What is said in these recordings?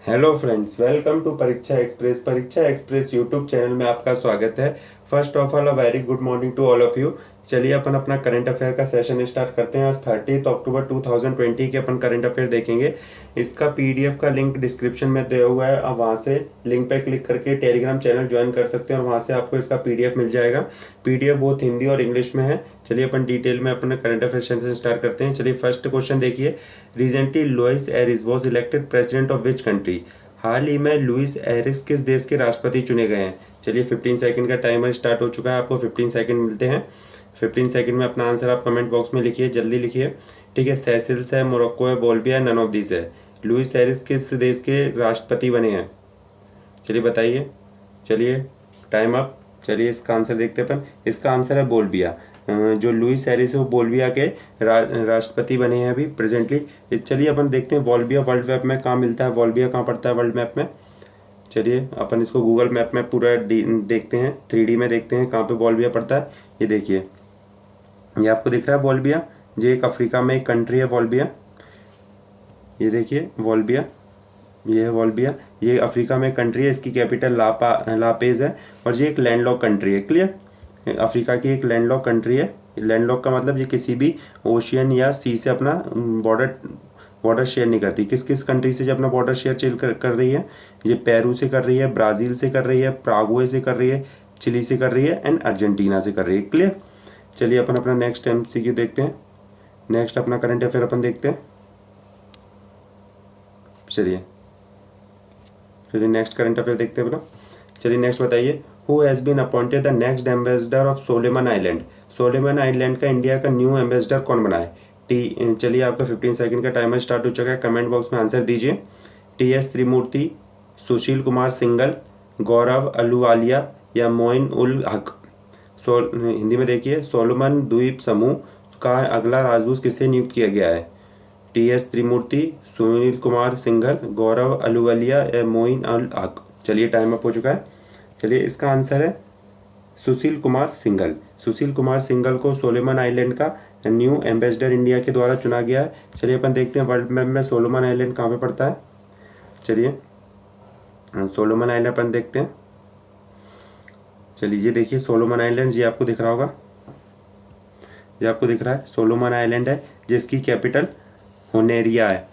Hello friends, welcome to Pariksha express. Pariksha express YouTube channel में आपका स्वागत है। First of all a very good morning to all of you. चलिए अपन अपना करंट अफेयर का सेशन स्टार्ट करते हैं। आज 30 अक्टूबर 2020 के अपन करंट अफेयर देखेंगे। इसका पीडीएफ का लिंक डिस्क्रिप्शन में दिया हुआ है, आप वहाँ से लिंक पे क्लिक करके टेलीग्राम चैनल ज्वाइन कर सकते हैं और वहाँ से आपको इसका पीडीएफ मिल जाएगा। पीडीएफ बहुत हिंदी और इंग्लिश में है। चलिए अपन डिटेल में अपने करंट अफेयर सेशन स्टार्ट करते हैं। चलिए फर्स्ट क्वेश्चन देखिए, recently Luis Arce was elected president of which country. हाल ही में लुइस एरिस किस देश के राष्ट्रपति चुने गए हैं। चलिए 15 सेकंड का टाइमर स्टार्ट हो चुका है, आपको 15 सेकंड मिलते हैं। 15 सेकंड में अपना आंसर आप कमेंट बॉक्स में लिखिए, जल्दी लिखिए। ठीक है, सेसिल्स है, मोरक्को है, बोल्विया है, नन ऑफ दिस है। लुइस एरिस किस देश के राष्ट्रपति बने हैं, चलिए बताइए। चलिए टाइम अप। चलिए इसका आंसर देखते हैं अपन। इसका आंसर है बोल्विया। जो लुइस एरिस है वो बोल्विया के राष्ट्रपति बने हैं अभी प्रेजेंटली। चलिए अपन देखते हैं बोल्विया वर्ल्ड मैप में कहाँ मिलता है, बोल्विया कहाँ पड़ता है वर्ल्ड मैप में। चलिए अपन इसको गूगल मैप में पूरा देखते हैं, 3D में देखते हैं कहाँ पे बोल्विया पड़ता है। ये देखिए, ये आपको दिख रहा है बोल्विया। ये एक अफ्रीका में एक कंट्री है बोल्विया। ये देखिए वोल्विया, ये है वोल्विया। ये अफ्रीका में कंट्री है, इसकी कैपिटल लापेज है और ये एक लैंडलॉक कंट्री है। क्लियर, अफ्रीका की एक लैंडलॉक कंट्री है। लैंडलॉक का मतलब ये किसी भी ओशियन या सी से अपना बॉर्डर बॉर्डर शेयर नहीं करती। किस किस कंट्री से जो अपना बॉर्डर शेयर कर रही है, ये पेरू से कर रही है, ब्राज़ील से कर रही है, प्रागवे से कर रही है, चिली से कर रही है एंड अर्जेंटीना से कर रही है। क्लियर। चलिए अपन अपना नेक्स्ट MCQ देखते हैं। नेक्स्ट अपना करंट अफेयर अपन देखते हैं। चलिए चलिए नेक्स्ट करंट अफेयर देखते हैं अपना। चलिए नेक्स्ट बताइए, who has been appointed the next ambassador of Solomon Island. Solomon Island का इंडिया का न्यू एम्बेसडर कौन बना है। चलिए आपका 15 सेकंड का टाइमर स्टार्ट हो चुका है, कमेंट बॉक्स में आंसर दीजिए। TS त्रिमूर्ति, सुशील कुमार सिंगल, गौरव अलूवालिया या मोइन उल हक। हिंदी में देखिए, सोलोमन द्वीप समूह का अगला राजदूत किसे नियुक्त किया गया है। TS त्रिमूर्ति, सुनील कुमार सिंघल, गौरव अलूवालिया या मोइन अल हक। चलिए टाइम अप हो चुका है। चलिए इसका आंसर है सुशील कुमार सिंघल। सुशील कुमार सिंघल को सोलोमन आइलैंड का न्यू एम्बेसडर इंडिया के द्वारा चुना गया है। चलिए अपन देखते हैं वर्ल्ड मैप में सोलोमन आइलैंड कहाँ पे पड़ता है। चलिए सोलोमन आइलैंड अपन देखते हैं। चलिए ये देखिए सोलोमन आइलैंड, ये आपको दिख रहा होगा, ये आपको दिख रहा है सोलोमन आइलैंड है, जिसकी कैपिटल होनेरिया है।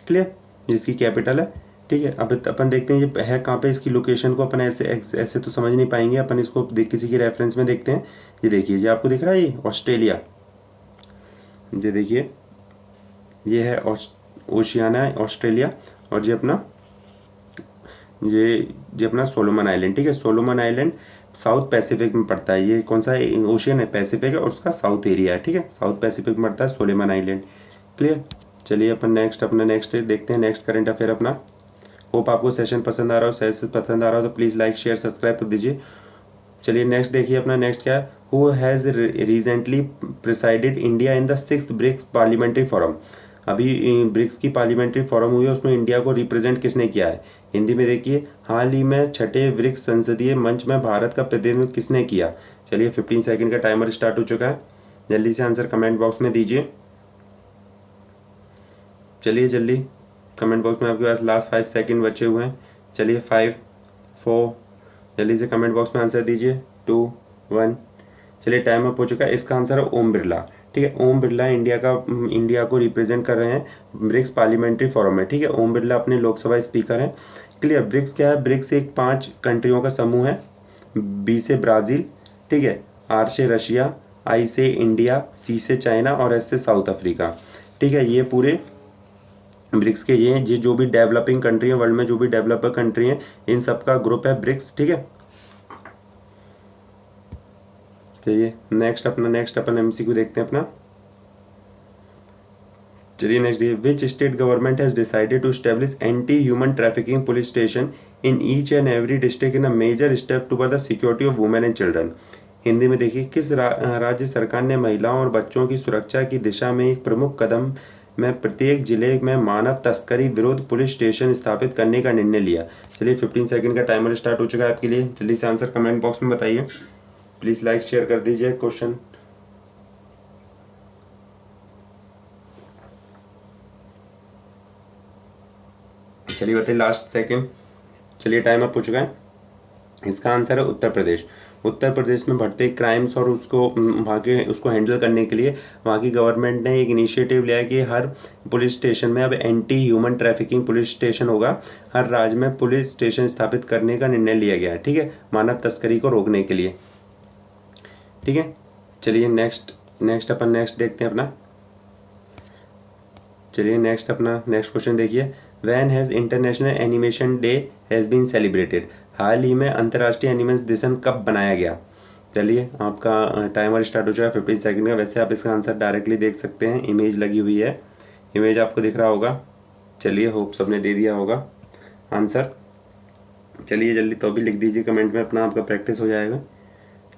क्लियर, जिसकी कैपिटल है। ठीक है, अब अपन देखते हैं ये है कहाँ पे, इसकी लोकेशन को अपन ऐसे ऐसे तो समझ नहीं पाएंगे, अपन इसको किसी की रेफरेंस में देखते हैं। ये देखिए, ये आपको दिख रहा है, ये ऑस्ट्रेलिया। ये देखिए, ये है ओशियाना है ऑस्ट्रेलिया। और ये अपना सोलोमन आइलैंड। ठीक है, सोलोमन आइलैंड साउथ पैसिफिक में पड़ता है। ये कौन सा ओशियन है, पैसिफिक है और उसका साउथ एरिया है। ठीक है, साउथ पैसिफिक में पड़ता है सोलोमन आइलैंड। क्लियर। चलिए अपन नेक्स्ट देखते हैं, नेक्स्ट करंट अफेयर अपना। होप आपको सेशन पसंद आ रहा हो, सेशन पसंद आ रहा हो तो प्लीज़ लाइक शेयर सब्सक्राइब तो दीजिए। चलिए नेक्स्ट देखिए अपना, नेक्स्ट क्या है, who has recently presided India in the 6th BRICS parliamentary forum. अभी ब्रिक्स की पार्लियामेंट्री फोरम हुई है, उसमें इंडिया को रिप्रेजेंट किसने किया है। हिंदी में देखिए, हाल ही में छठे ब्रिक्स संसदीय मंच में भारत का प्रतिनिधित्व किसने किया। चलिए 15 सेकंड का टाइमर स्टार्ट हो चुका है, जल्दी से आंसर कमेंट बॉक्स में दीजिए। चलिए जल्दी कमेंट बॉक्स में, आपके पास लास्ट 5 सेकंड बचे हुए हैं। चलिए 5 4, जल्दी से कमेंट बॉक्स में आंसर दीजिए। 2 1। चलिए टाइम अप हो चुका है। इसका आंसर है ओम बिरला। ठीक है, ओम बिरला इंडिया को रिप्रेजेंट कर रहे हैं ब्रिक्स पार्लियामेंट्री फोरम में। ठीक है, ओम बिरला अपने लोकसभा स्पीकर हैं। क्लियर। ब्रिक्स क्या है, ब्रिक्स एक 5 कंट्रियों का समूह है। B से ब्राज़ील, ठीक है, R से रशिया, I से इंडिया, C से चाइना और S से साउथ अफ्रीका। ठीक है, ये पूरे ब्रिक्स के ये जो भी डेवलपिंग कंट्री है, वर्ल्ड में जो भी डेवलपर कंट्री है, इन सब का ग्रुप है ब्रिक्स। ठीक है, चलिए नेक्स्ट अपन MCQ देखते हैं अपना। चलिए next, which state government has decided to establish anti human trafficking police station in each and every district in a major step toward the security of women and children. Hindi में देखिए, किस राज्य सरकार ने महिलाओं और बच्चों की सुरक्षा की दिशा में एक प्रमुख कदम में प्रत्येक जिले में मानव तस्करी विरोध पुलिस स्टेशन स्थापित करने का निर्णय लिया। चलिए 15 सेकंड का टाइमर स्टार्ट हो चुका है आपके लिए, जल्दी से आंसर कमेंट बॉक्स में बताइए। प्लीज़ लाइक शेयर कर दीजिए क्वेश्चन। चलिए बताइए लास्ट सेकंड। चलिए टाइम अप हो चुका है। इसका आंसर है उत्तर प्रदेश। उत्तर प्रदेश में बढ़ते क्राइम्स और उसको वहाँ के उसको हैंडल करने के लिए वहाँ की गवर्नमेंट ने एक इनिशिएटिव लिया है कि हर पुलिस स्टेशन में अब anti human trafficking police station होगा। हर राज्य में पुलिस स्टेशन स्थापित करने का निर्णय लिया गया है, ठीक है, मानव तस्करी को रोकने के लिए, ठीक है। चलिए नेक्स्ट अपन देखते हैं अपना। चलिए नेक्स्ट क्वेश्चन देखिए। When has international animation day has been celebrated. हाल ही में अंतर्राष्ट्रीय एनिमेशन दिवस कब बनाया गया। चलिए आपका टाइमर स्टार्ट हो चुका है 15 सेकंड का। वैसे आप इसका आंसर डायरेक्टली देख सकते हैं, इमेज लगी हुई है, इमेज आपको दिख रहा होगा। चलिए होप सबने दे दिया होगा आंसर। चलिए जल्दी तो भी लिख दीजिए कमेंट में अपना, आपका प्रैक्टिस हो जाएगा।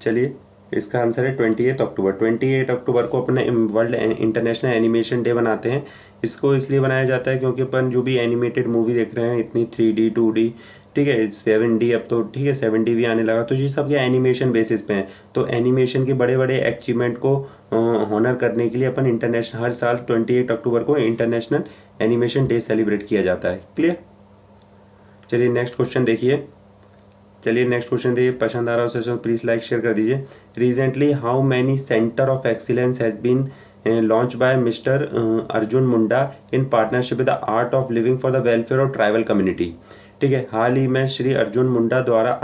चलिए इसका आंसर है 28 अक्टूबर। 28 अक्टूबर को अपने वर्ल्ड इंटरनेशनल एनिमेशन डे बनाते हैं। इसको इसलिए बनाया जाता है क्योंकि अपन जो भी एनिमेटेड मूवी देख रहे हैं इतनी 3D 2D, ठीक है, 7D, अब तो ठीक है 7D भी आने लगा, तो ये सब ये एनिमेशन बेसिस पे हैं। तो एनिमेशन के बड़े बड़े अचीवमेंट को ऑनर करने के लिए अपन इंटरनेशनल हर साल 28 अक्टूबर को इंटरनेशनल एनिमेशन डे सेलिब्रेट किया जाता है। क्लियर। चलिए नेक्स्ट क्वेश्चन देखिए। पसंद आ रहा हो सेशन प्लीज़ लाइक शेयर कर दीजिए। Recently how many centre of excellence has been launch by mister Arjun Munda in partnership with the art of living for the welfare of tribal community. ठीक है, हाल ही में श्री अर्जुन मुंडा द्वारा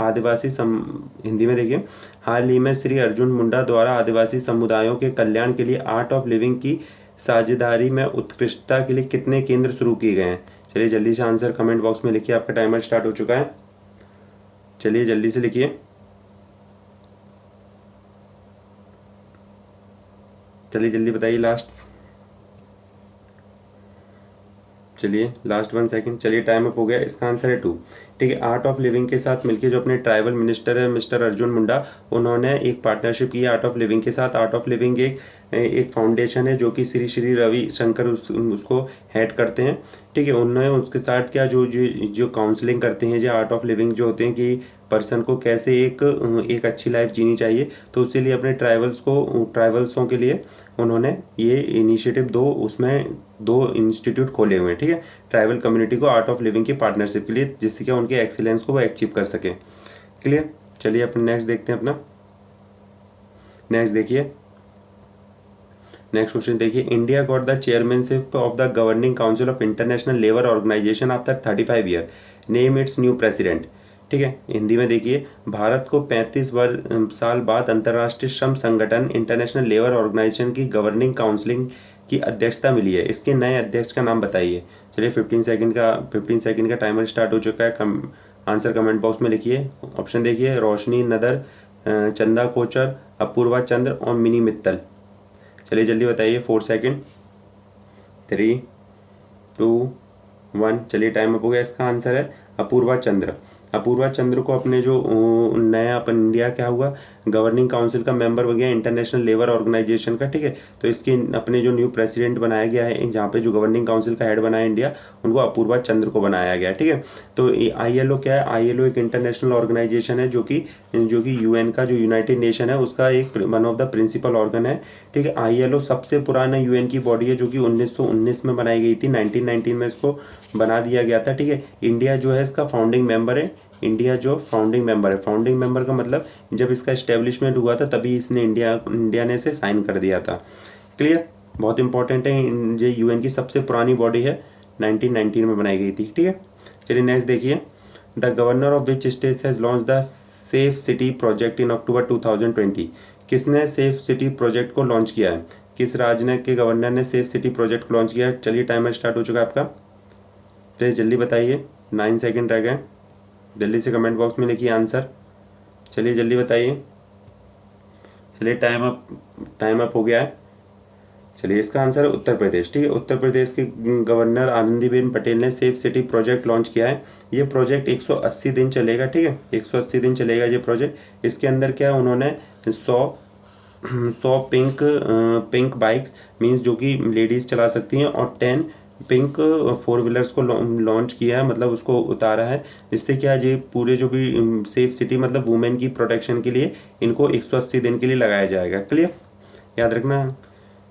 हिंदी में देखिए। हाल ही में श्री अर्जुन मुंडा द्वारा आदिवासी समुदायों के कल्याण के लिए आर्ट ऑफ लिविंग की साझेदारी में उत्कृष्टता के लिए कितने केंद्र शुरू किए गए हैं। चलिए जल्दी से आंसर कमेंट बॉक्स में लिखिए, आपका टाइमर स्टार्ट हो चुका है। चलिए जल्दी से लिखिए। चलिए जल्दी बताइए लास्ट 1 सेकंड। चलिए टाइम अप हो गया। इसका आंसर है 2। ठीक है, आर्ट ऑफ लिविंग के साथ मिलकर जो अपने ट्राइबल मिनिस्टर है मिस्टर अर्जुन मुंडा, उन्होंने एक पार्टनरशिप की आर्ट ऑफ लिविंग के साथ। आर्ट ऑफ लिविंग एक फाउंडेशन है जो कि श्री श्री रवि शंकर उसको हेड करते हैं। ठीक है, उन्होंने उसके साथ क्या जो काउंसलिंग करते हैं, जो आर्ट ऑफ लिविंग जो होते हैं कि पर्सन को कैसे एक अच्छी लाइफ जीनी चाहिए, तो उसी लिए अपने ट्राइबल्सों के लिए उन्होंने ये इनिशिएटिव दो इंस्टीट्यूट खोले हुए हैं। ठीक है, ट्राइबल कम्युनिटी को आर्ट ऑफ लिविंग की पार्टनरशिप के लिए, जिससे कि उनके एक्सीलेंस को वो अचीव कर सके। क्लियर। चलिए अपन नेक्स्ट देखते हैं अपना। नेक्स्ट क्वेश्चन देखिए। India got the chairmanship of the governing council of international labour organization after 35 year. Name its new president. ठीक है, हिंदी में देखिए। भारत को 35 साल बाद अंतर्राष्ट्रीय श्रम संगठन इंटरनेशनल लेबर ऑर्गेनाइजेशन की गवर्निंग काउंसिलिंग की अध्यक्षता मिली है। इसके नए अध्यक्ष का नाम बताइए। चलिए 15 सेकंड का टाइमर स्टार्ट हो चुका है। आंसर कमेंट बॉक्स में लिखिए। ऑप्शन देखिए, रोशनी नदर, चंदा कोचर, अपूर्वा चंद्र और मिनी मित्तल। चलिए जल्दी बताइए। 4 सेकंड, 3, 2, 1। चलिए टाइम अप हो गया। इसका आंसर है अपूर्वा चंद्र। अपूर्वा चंद्र को अपने जो नया अपन इंडिया क्या हुआ गवर्निंग काउंसिल का मेंबर बन गया इंटरनेशनल लेबर ऑर्गेनाइजेशन का। ठीक है, तो इसके अपने जो न्यू प्रेसिडेंट बनाया गया है, जहाँ पे जो गवर्निंग काउंसिल का हेड बनाया इंडिया, उनको अपूर्वा चंद्र को बनाया गया। ठीक है, तो ILO क्या है? ILO एक इंटरनेशनल ऑर्गेनाइजेशन है जो कि UN का जो यूनाइटेड नेशन है उसका एक one of the principal organ है। ठीक है, ILO सबसे पुराना UN की बॉडी है जो कि 1919 में बनाई गई थी। 1919 में इसको बना दिया गया था। ठीक है, इंडिया जो है इसका फाउंडिंग मेंबर है। फाउंडिंग मेंबर का मतलब जब इसका एस्टेब्लिशमेंट हुआ था तभी इंडिया ने इसे साइन कर दिया था। क्लियर, बहुत इंपॉर्टेंट है। ये UN की सबसे पुरानी बॉडी है, 1919 में बनाई गई थी। ठीक है, चलिए नेक्स्ट देखिए। The governor of which state has launch the safe city project in October 2020। किसने सेफ सिटी प्रोजेक्ट को लॉन्च किया है? किस राज्य के गवर्नर ने सेफ सिटी प्रोजेक्ट को लॉन्च किया है? चलिए टाइमर स्टार्ट हो चुका है आपका, प्लीज जल्दी बताइए। 9 सेकंड रह गए, जल्दी से कमेंट बॉक्स में लिखिए आंसर। चलिए जल्दी बताइए। चलिए टाइम अप हो गया है। चलिए इसका आंसर है उत्तर प्रदेश। ठीक है, उत्तर प्रदेश के गवर्नर आनंदीबेन पटेल ने सेफ सिटी प्रोजेक्ट लॉन्च किया है। ये प्रोजेक्ट 180 दिन चलेगा। ठीक है, 180 दिन चलेगा ये प्रोजेक्ट। इसके अंदर क्या है, उन्होंने 100 पिंक बाइक्स मीन्स जो कि लेडीज़ चला सकती हैं और 10 पिंक 4 व्हीलर्स को लॉन्च किया है, मतलब उसको उतारा है। जिससे क्या ये पूरे जो भी सेफ सिटी मतलब वुमेन की प्रोटेक्शन के लिए इनको 180 दिन के लिए लगाया जाएगा। क्लियर, याद रखना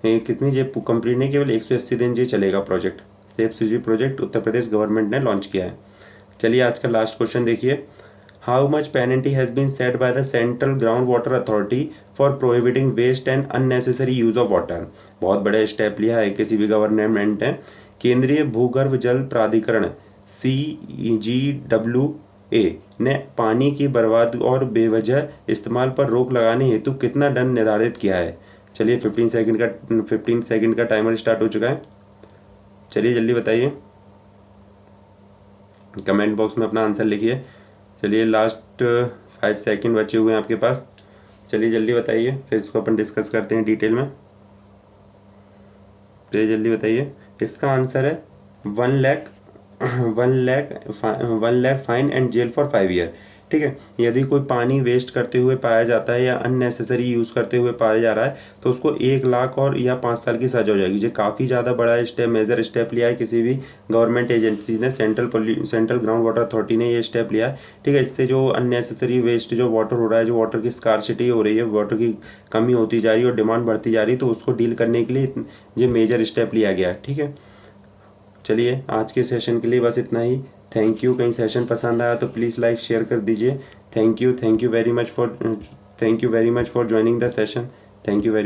कितनी ये कंप्लीट नहीं, केवल 180 दिन ये चलेगा project. Safe city project Uttar Pradesh government ने लॉन्च किया है। चलिए आज का लास्ट क्वेश्चन देखिए, how much penalty has been set by the central ground water authority for prohibiting waste and unnecessary use of water. बहुत बड़ा स्टेप लिया है किसी भी गवर्नमेंट ने। केंद्रीय भूगर्भ जल प्राधिकरण CGWA ने पानी की बर्बाद और बेवजह इस्तेमाल पर रोक लगाने हेतु कितना दंड निर्धारित किया है। चलिए 15 सेकंड का टाइमर स्टार्ट हो चुका है। चलिए जल्दी बताइए, कमेंट बॉक्स में अपना आंसर लिखिए। चलिए लास्ट 5 सेकंड बचे हुए हैं आपके पास। चलिए जल्दी बताइए, फिर इसको अपन डिस्कस करते हैं डिटेल में। चलिए जल्दी बताइए, इसका आंसर है 1 lakh fine and jail for 5 year. ठीक है, यदि कोई पानी वेस्ट करते हुए पाया जाता है या अननेसेसरी यूज़ करते हुए पाया जा रहा है तो उसको 1 लाख और या 5 साल की सजा हो जाएगी। ये काफ़ी ज़्यादा बड़ा स्टेप, मेजर स्टेप लिया है किसी भी गवर्नमेंट एजेंसी ने। सेंट्रल ग्राउंड वाटर अथॉरिटी ने ये स्टेप लिया है। ठीक है, इससे जो अननेसेसरी वेस्ट जो वाटर हो रहा है, जो वाटर की स्कार्सिटी हो रही है, वाटर की कमी होती जा रही है और डिमांड बढ़ती जा रही है, तो उसको डील करने के लिए ये मेजर स्टेप लिया गया है। ठीक है, चलिए आज के सेशन के लिए बस इतना ही। Thank you. कहीं सेशन पसंद आया तो प्लीज़ लाइक शेयर कर दीजिए। Thank you very much for joining the session. Thank you very